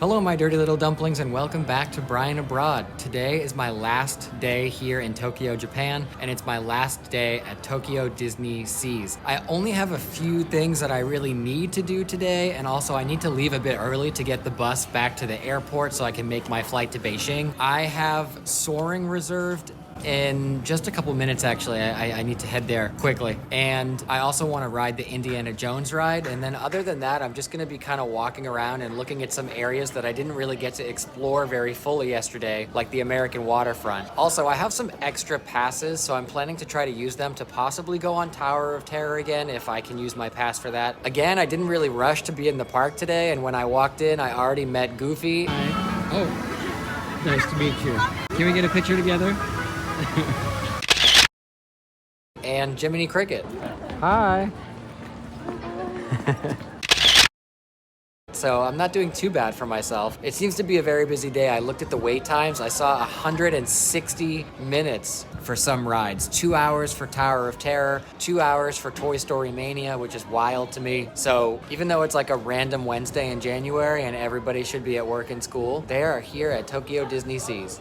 Hello my dirty little dumplings and welcome back to Brian Abroad. Today is my last day here in Tokyo, Japan, and it's my last day at Tokyo Disney Seas. I only have a few things that I really need to do today, and also I need to leave a bit early to get the bus back to the airport so I can make my flight to Beijing. I have Soaring reserved in just a couple minutes actually. I need to head there quickly. And I also want to ride the Indiana Jones ride. And then other than that, I'm just going to be kind of walking around and looking at some areas that I didn't really get to explore very fully yesterday, like the American waterfront. Also, I have some extra passes, so I'm planning to try to use them to possibly go on Tower of Terror again if I can use my pass for that. Again, I didn't really rush to be in the park today, and when I walked in, I already met Goofy. Hi. Oh, nice to meet you. Can we get a picture together? And Jiminy Cricket. Hi. So I'm not doing too bad for myself. It seems to be a very busy day. I looked at the wait times. I saw 160 minutes for some rides. 2 hours for Tower of Terror, 2 hours for Toy Story Mania, which is wild to me. So even though it's like a random Wednesday in January and everybody should be at work and school, they are here at Tokyo Disney Seas.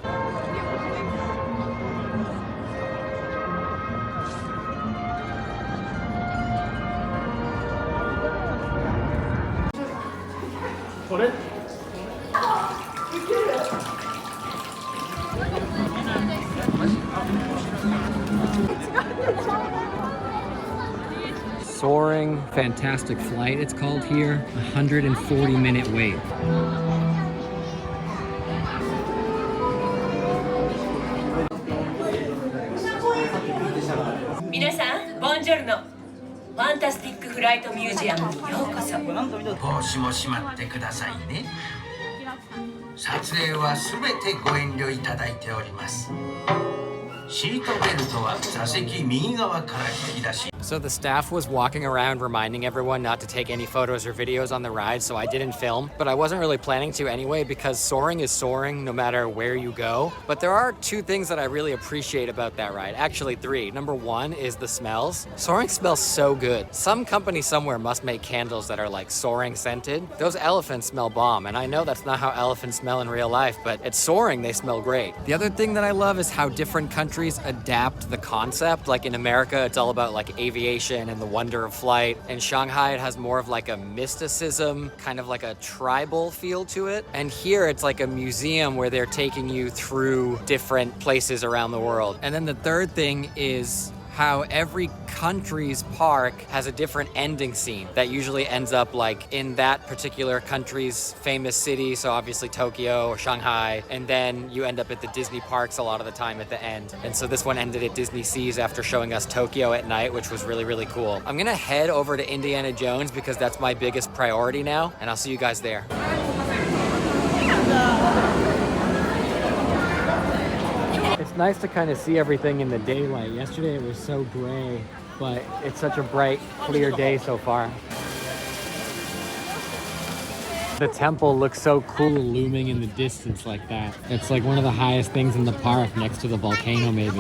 Soaring, fantastic flight it's called here. 140-minute wait. Minasan, buongiorno. Fantastic Flight Museum にようこそ。帽子もしまってくださいね。撮影はすべてご遠慮いただいております。シートベルトは座席右側から引き出し。 So the staff was walking around reminding everyone not to take any photos or videos on the ride, so I didn't film. But I wasn't really planning to anyway because soaring is soaring no matter where you go. But there are two things that I really appreciate about that ride. Actually, three. Number one is the smells. Soaring smells so good. Some company somewhere must make candles that are like soaring scented. Those elephants smell bomb, and I know that's not how elephants smell in real life, but at Soaring they smell great. The other thing that I love is how different countries adapt the concept. Like in America, it's all about like aviation and the wonder of flight. In Shanghai, it has more of like a mysticism, kind of like a tribal feel to it. And here it's like a museum where they're taking you through different places around the world. And then the third thing is how every country's park has a different ending scene that usually ends up like in that particular country's famous city. So obviously Tokyo or Shanghai, and then you end up at the Disney parks a lot of the time at the end. And so this one ended at Disney Seas after showing us Tokyo at night, which was really, really cool. I'm gonna head over to Indiana Jones because that's my biggest priority now, and I'll see you guys there. It's nice to kind of see everything in the daylight. Yesterday it was so gray, but it's such a bright, clear day so far. The temple looks so cool looming in the distance like that. It's like one of the highest things in the park next to the volcano maybe.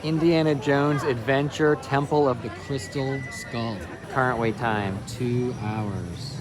Indiana Jones Adventure Temple of the Crystal Skull. Current wait time, 2 hours.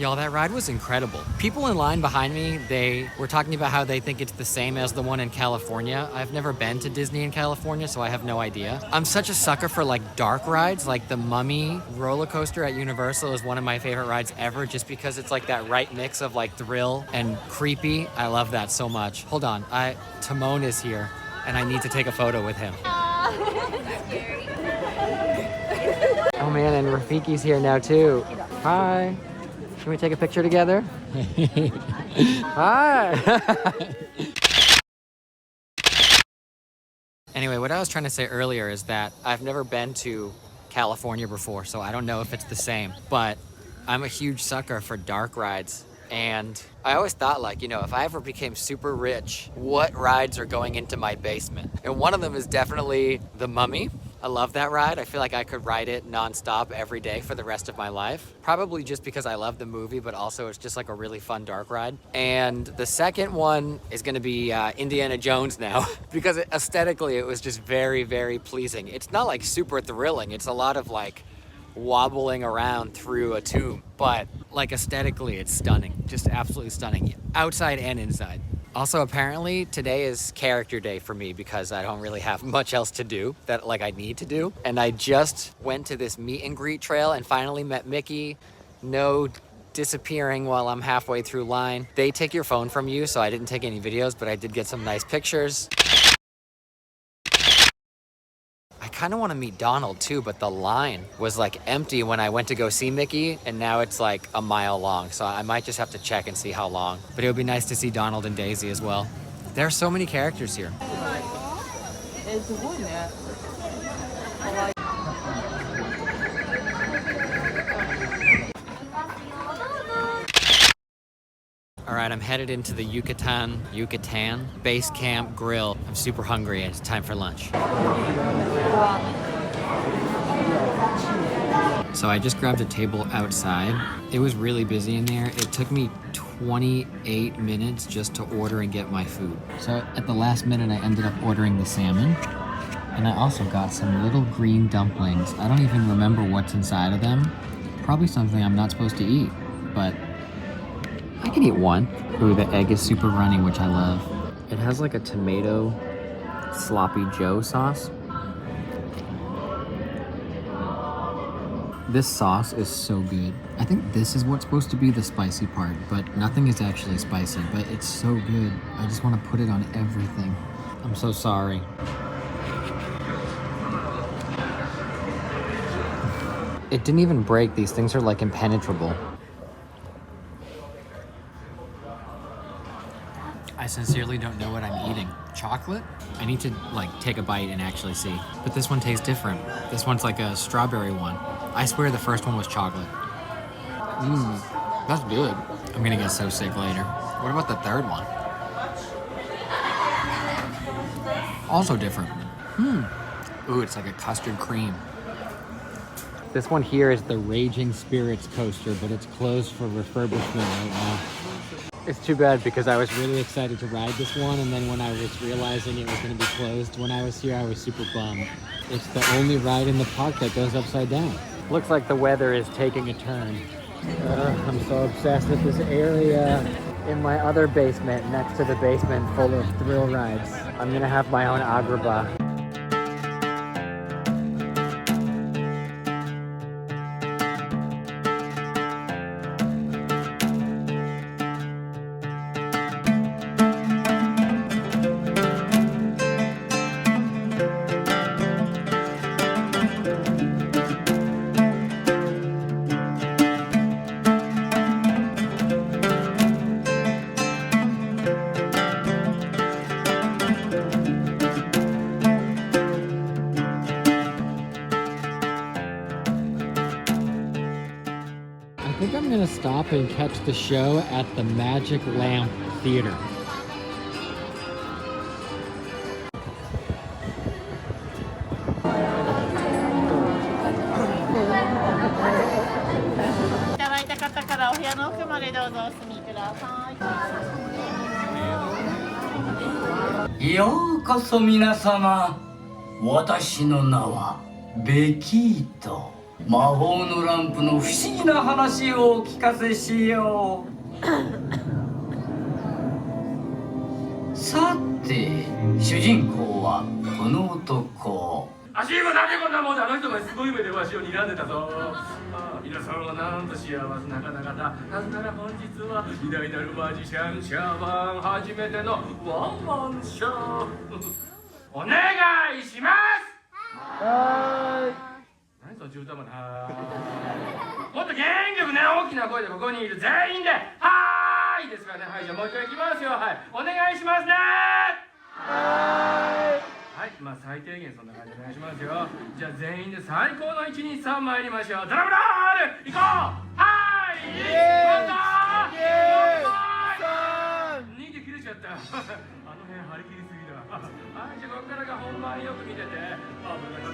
Y'all, that ride was incredible. People in line behind me, they were talking about how they think it's the same as the one in California. I've never been to Disney in California, so I have no idea. I'm such a sucker for like dark rides, like the Mummy roller coaster at Universal is one of my favorite rides ever, just because it's like that right mix of like thrill and creepy. I love that so much. Hold on, Timon is here, and I need to take a photo with him. Oh man, and Rafiki's here now too. Hi. Can we take a picture together? Hi! Anyway, what I was trying to say earlier is that I've never been to California before, so I don't know if it's the same, but I'm a huge sucker for dark rides. And I always thought, like, you know, if I ever became super rich, what rides are going into my basement? And one of them is definitely the Mummy. I love that ride. I feel like I could ride it nonstop every day for the rest of my life. Probably just because I love the movie, but also it's just like a really fun dark ride. And the second one is gonna be Indiana Jones now, because aesthetically it was just very, very pleasing. It's not like super thrilling. It's a lot of like wobbling around through a tomb, but like aesthetically it's stunning, just absolutely stunning, outside and inside. Also, apparently today is character day for me because I don't really have much else to do that like I need to do. And I just went to this meet and greet trail and finally met Mickey. No disappearing while I'm halfway through line. They take your phone from you, so I didn't take any videos, but I did get some nice pictures. I kind of want to meet Donald too, but the line was like empty when I went to go see Mickey, and now it's like a mile long, so I might just have to check and see how long. But it would be nice to see Donald and Daisy as well. There are so many characters here. All right, I'm headed into the Yucatan Base Camp Grill. I'm super hungry and it's time for lunch. So I just grabbed a table outside. It was really busy in there. It took me 28 minutes just to order and get my food. So at the last minute, I ended up ordering the salmon. And I also got some little green dumplings. I don't even remember what's inside of them. Probably something I'm not supposed to eat, but I can eat one. Ooh, the egg is super runny, which I love. It has like a tomato sloppy joe sauce. This sauce is so good. I think this is what's supposed to be the spicy part, but nothing is actually spicy, but it's so good. I just want to put it on everything. I'm so sorry. It didn't even break. These things are like impenetrable. I sincerely don't know what I'm eating. Chocolate? I need to like take a bite and actually see. But this one tastes different. This one's like a strawberry one. I swear the first one was chocolate. That's good. I'm gonna get so sick later. What about the third one? Also different. Ooh, it's like a custard cream. This one here is the Raging Spirits coaster, but it's closed for refurbishment right now. It's too bad because I was really excited to ride this one, and then when I was realizing it was going to be closed when I was here, I was super bummed. It's the only ride in the park that goes upside down. Looks like the weather is taking a turn. I'm so obsessed with this area in my other basement, next to the basement full of thrill rides. I'm going to have my own agrabah. I think I'm gonna stop and catch the show at the Magic Lamp Theater.ようこそ皆様。私の名はベキート。魔法のランプの不思議な話をお聞かせしよう。さて、主人公はこの男。足がなんでこんなもんだ。あの人がすごい目でわしを睨んでたぞ。皆さんはなんと幸せな方々。なぜなら本日は偉大なるマジシャンシャーバン初めてのワンマンショー。お願いします。何その中途半端な。もっと元気よくね、大きな声でここにいる全員ではーいですからね。はい、じゃあもう一回いきますよ。はい、お願いしますね。はい、まあ最低限そんな感じでお願いしますよ。じゃあ全員で最高の123参りましょう。ドラムロール行こう。はい、2で切れちゃった。あの辺張り切りすぎだ。はい、じゃあここからが本番よく見てて。危ない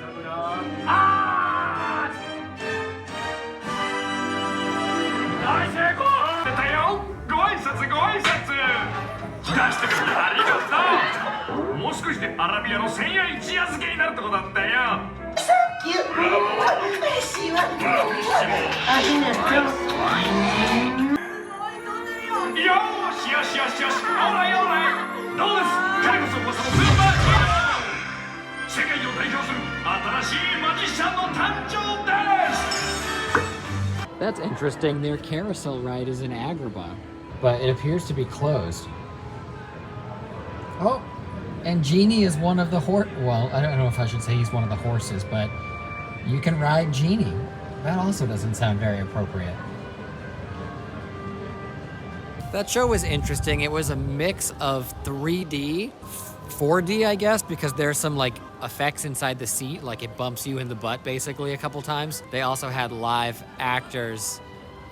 大成功だよ。ご挨拶ご挨拶出してくれてありがとう。もう少しでアラビアの千夜一夜漬けになるとこだったよ。サンキュー。嬉しいわ。ありがとう。よーしよしよしよし。オーライオーライ。どうです。彼こそこそスーパーヒーロー。世界を代表する新しいマジシャンの誕生です。That's interesting. Their carousel ride is in Agrabah, but it appears to be closed. Oh, and Genie is one of the well, I don't know if I should say he's one of the horses, but you can ride Genie. That also doesn't sound very appropriate. That show was interesting. It was a mix of 3D, 4D, I guess, because there's some like effects inside the seat, like it bumps you in the butt basically a couple times. They also had live actors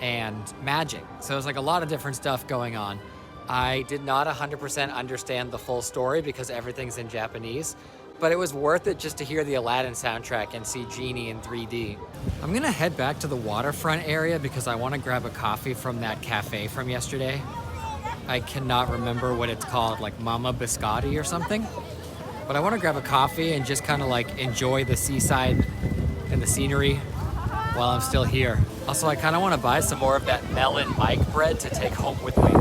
and magic. So there's like a lot of different stuff going on. I did not 100% understand the full story because everything's in Japanese, but it was worth it just to hear the Aladdin soundtrack and see Genie in 3D. I'm gonna head back to the waterfront area because I wanna grab a coffee from that cafe from yesterday. I cannot remember what it's called, like Mama Biscotti or something. But I wanna grab a coffee and just kinda like enjoy the seaside and the scenery while I'm still here. Also, I kinda wanna buy some more of that melon Mike bread to take home with me.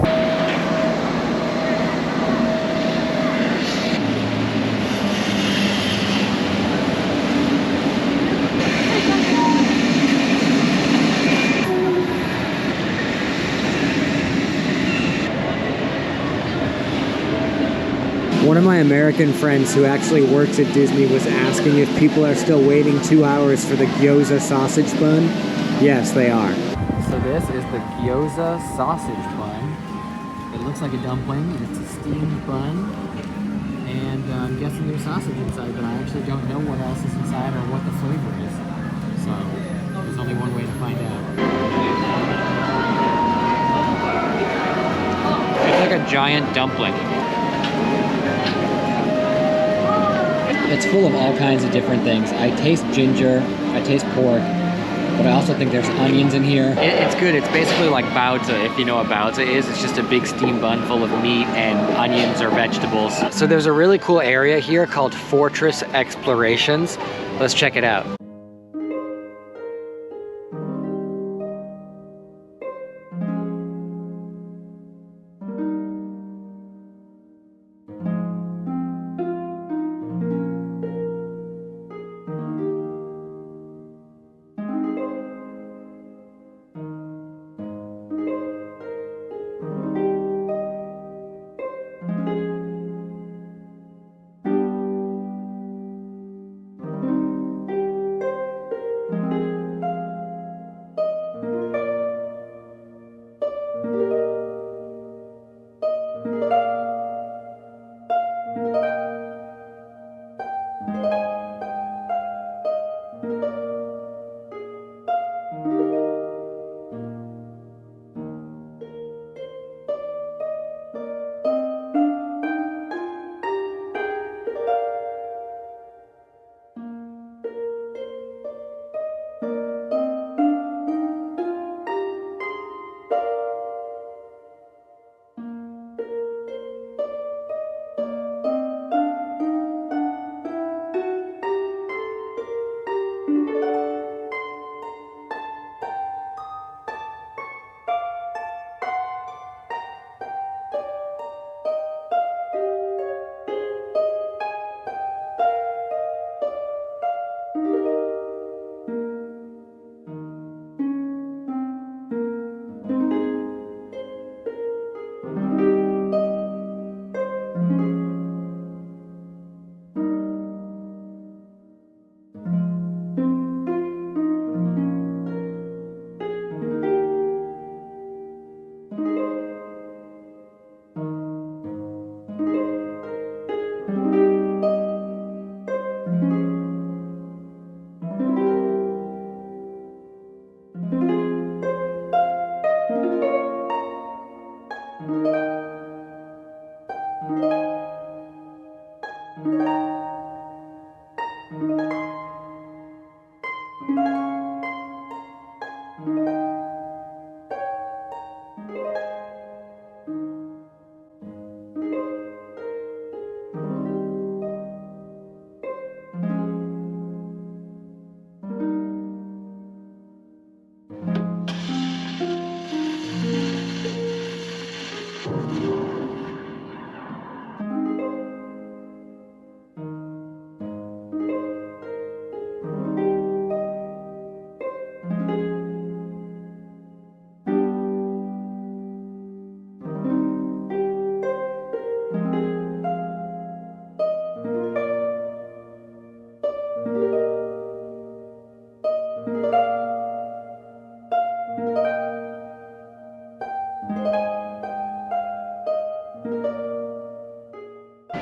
One of my American friends who actually works at Disney was asking if people are still waiting 2 hours for the Gyoza sausage bun. Yes, they are. So this is the Gyoza sausage bun. It looks like a dumpling. It's a steamed bun. And I'm guessing there's sausage inside, but I actually don't know what else is inside or what the flavor is. So there's only one way to find out. It's like a giant dumpling. It's full of all kinds of different things. I taste ginger, I taste pork, but I also think there's onions in here. It's good. It's basically like baozi, if you know what baozi is. It's just a big steamed bun full of meat and onions or vegetables. So there's a really cool area here called Fortress Explorations. Let's check it out.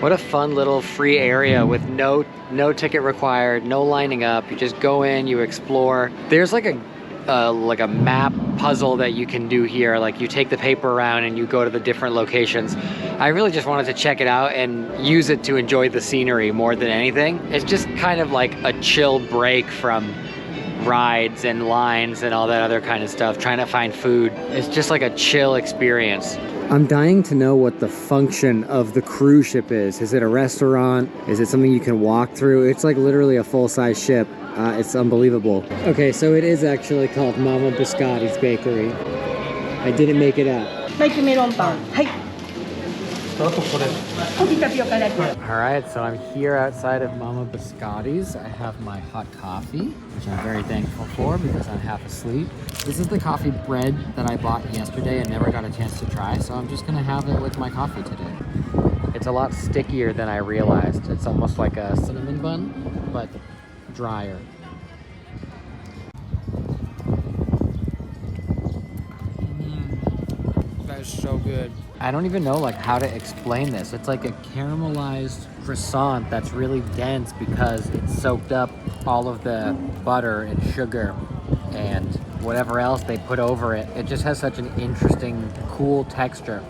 What a fun little free area with no ticket required, no lining up. You just go in, you explore. There's like a map puzzle that you can do here. Like you take the paper around and you go to the different locations. I really just wanted to check it out and use it to enjoy the scenery more than anything. It's just kind of like a chill break from rides and lines and all that other kind of stuff, trying to find food. It's just like a chill experience. I'm dying to know what the function of the cruise ship is. Is it a restaurant? Is it something you can walk through? It's like literally a full-size ship. It's unbelievable. Okay, so it is actually called Mama Biscotti's Bakery. I didn't make it up. マイクメロンパン。はい。コーヒータピオカだけ。 Alright, so I'm here outside of Mama Biscotti's. I have my hot coffee, which I'm very thankful for because I'm half asleep. This is the coffee bread that I bought yesterday and never got a chance to try, so I'm just gonna have it with my coffee today. It's a lot stickier than I realized. It's almost like a cinnamon bun, but drier. That is so good. I don't even know like how to explain this. It's like a caramelized croissant that's really dense because it's soaked up all of the butter and sugar and whatever else they put over it. It just has such an interesting, cool texture.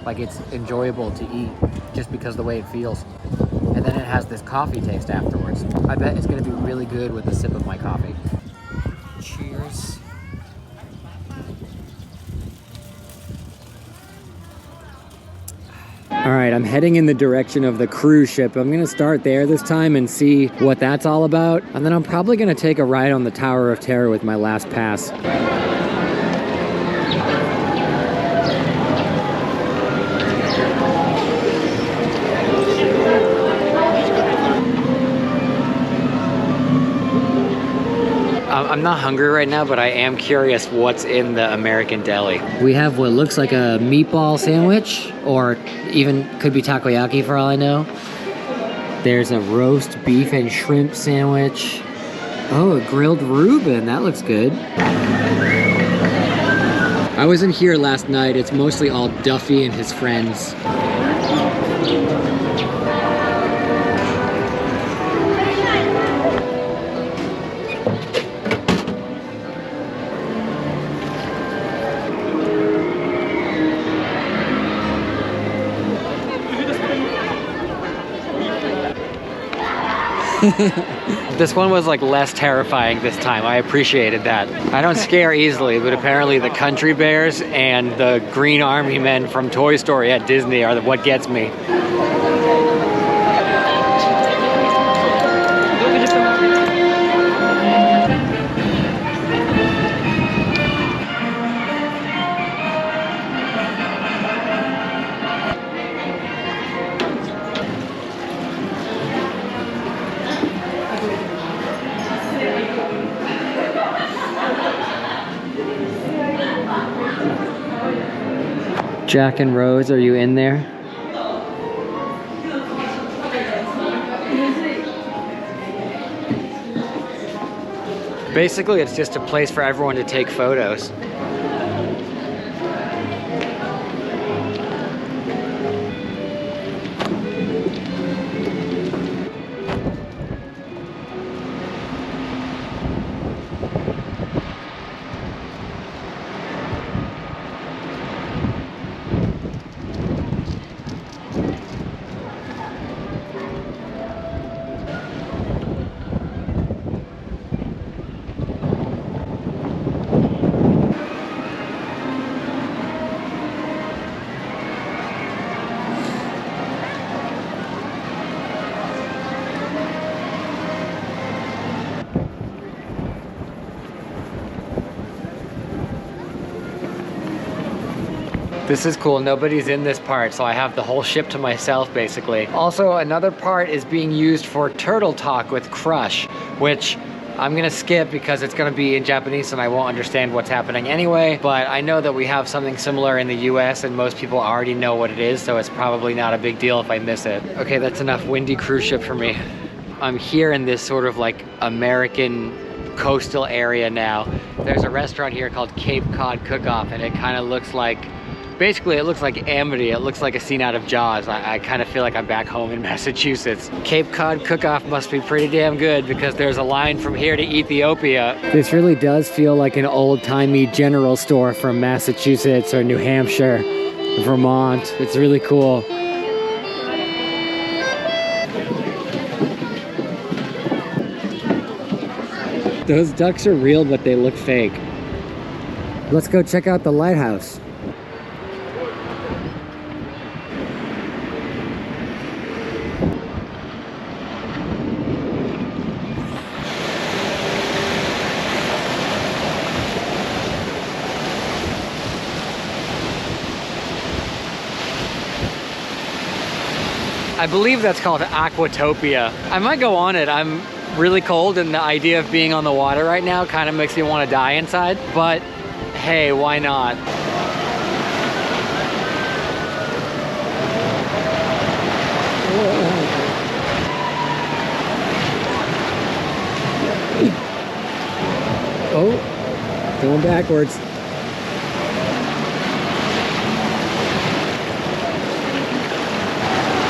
Like it's enjoyable to eat just because of the way it feels. And then it has this coffee taste afterwards. I bet it's gonna be really good with a sip of my coffee. Cheers. All right, I'm heading in the direction of the cruise ship. I'm gonna start there this time and see what that's all about. And then I'm probably gonna take a ride on the Tower of Terror with my last pass. I'm not hungry right now, but I am curious what's in the American deli. We have what looks like a meatball sandwich, or even could be takoyaki for all I know. There's a roast beef and shrimp sandwich. Oh, a grilled Reuben, that looks good. I wasn't here last night. It's mostly all Duffy and his friends. This one was like less terrifying this time. I appreciated that. I don't scare easily, but apparently the country bears and the green army men from Toy Story at Disney are what gets me. Jack and Rose, are you in there? Basically, it's just a place for everyone to take photos. This is cool. Nobody's in this part, so I have the whole ship to myself, basically. Also, another part is being used for turtle talk with Crush, which I'm gonna skip because it's gonna be in Japanese and I won't understand what's happening anyway, but I know that we have something similar in the US and most people already know what it is, so it's probably not a big deal if I miss it. Okay, that's enough windy cruise ship for me. I'm here in this sort of like American coastal area now. There's a restaurant here called Cape Cod Cook-Off and it kind of looks like, basically it looks like Amity. It looks like a scene out of Jaws. I kind of feel like I'm back home in Massachusetts. Cape Cod Cook-Off must be pretty damn good because there's a line from here to Ethiopia. This really does feel like an old-timey general store from Massachusetts or New Hampshire, Vermont. It's really cool. Those ducks are real, but they look fake. Let's go check out the lighthouse. I believe that's called Aquatopia. I might go on it. I'm really cold and the idea of being on the water right now kind of makes me want to die inside, but hey, why not? Oh, going backwards.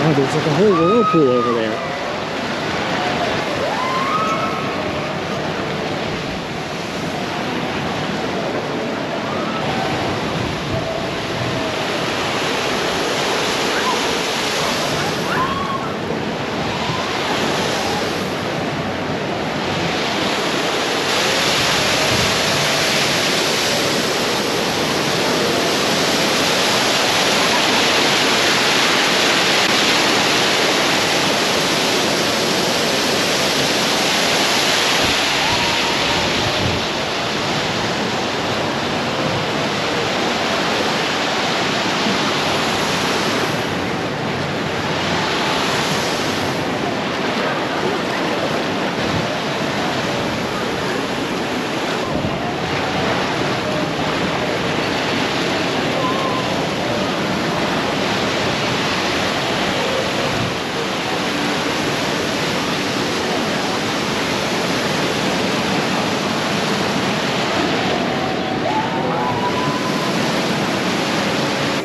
Oh, there's like a whole whirlpool over there.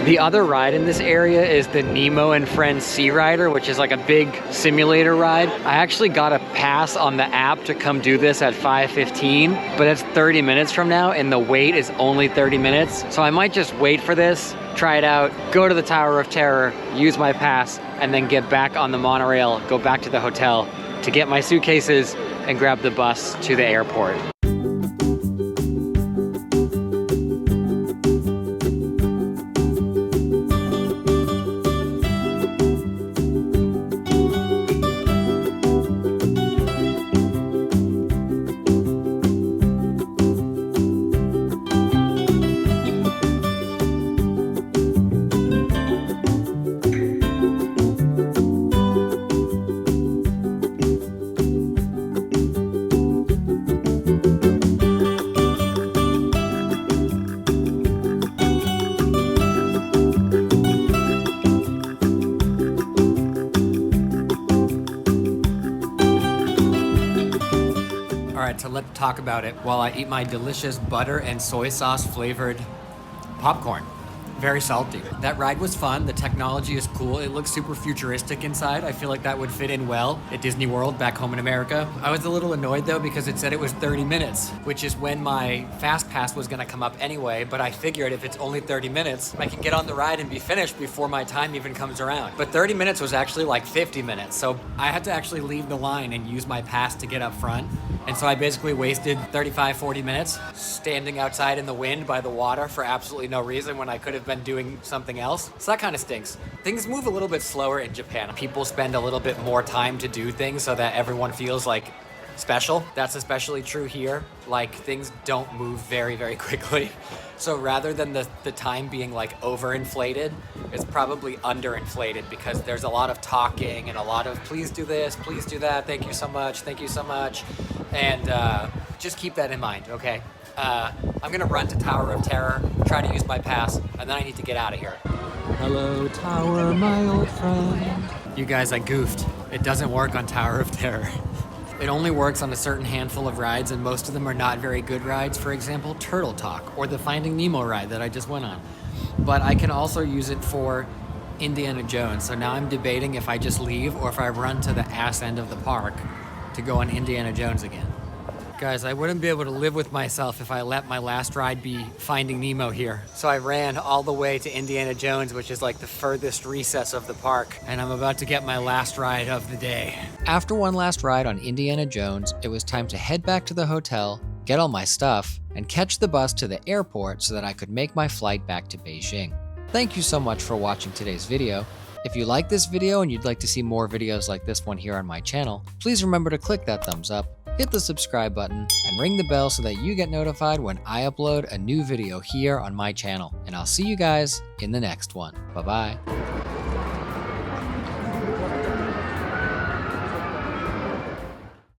The other ride in this area is the Nemo and Friends Sea Rider, which is like a big simulator ride. I actually got a pass on the app to come do this at 5:15, but it's 30 minutes from now and the wait is only 30 minutes. So I might just wait for this, try it out, go to the Tower of Terror, use my pass, and then get back on the monorail, go back to the hotel to get my suitcases and grab the bus to the airport. So let's talk about it while I eat my delicious butter and soy sauce flavored popcorn. Very salty. That ride was fun. The technology is cool. It looks super futuristic inside. I feel like that would fit in well at Disney World back home in America. I was a little annoyed though because it said it was 30 minutes, which is when my fast pass was gonna come up anyway, but I figured if it's only 30 minutes, I can get on the ride and be finished before my time even comes around. But 30 minutes was actually like 50 minutes, so I had to actually leave the line and use my pass to get up front. And so I basically wasted 35, 40 minutes standing outside in the wind by the water for absolutely no reason when I could have been doing something else. So that kind of stinks. Things move a little bit slower in Japan. People spend a little bit more time to do things so that everyone feels like special. That's especially true here. Like, things don't move very, very quickly. So rather than the time being like overinflated, it's probably underinflated because there's a lot of talking and a lot of please do this, please do that, thank you so much, and just keep that in mind, okay? I'm gonna run to Tower of Terror, try to use my pass, and then I need to get out of here. Hello, Tower, my old friend. You guys, I goofed. It doesn't work on Tower of Terror. It only works on a certain handful of rides, and most of them are not very good rides. For example, Turtle Talk, or the Finding Nemo ride that I just went on. But I can also use it for Indiana Jones, so now I'm debating if I just leave or if I run to the ass end of the park to go on Indiana Jones again. Guys, I wouldn't be able to live with myself if I let my last ride be Finding Nemo here. So I ran all the way to Indiana Jones, which is like the furthest recess of the park, and I'm about to get my last ride of the day. After one last ride on Indiana Jones, it was time to head back to the hotel, get all my stuff, and catch the bus to the airport so that I could make my flight back to Beijing. Thank you so much for watching today's video. If you like this video and you'd like to see more videos like this one here on my channel, please remember to click that thumbs up, hit the subscribe button, and ring the bell so that you get notified when I upload a new video here on my channel. And I'll see you guys in the next one. Bye-bye.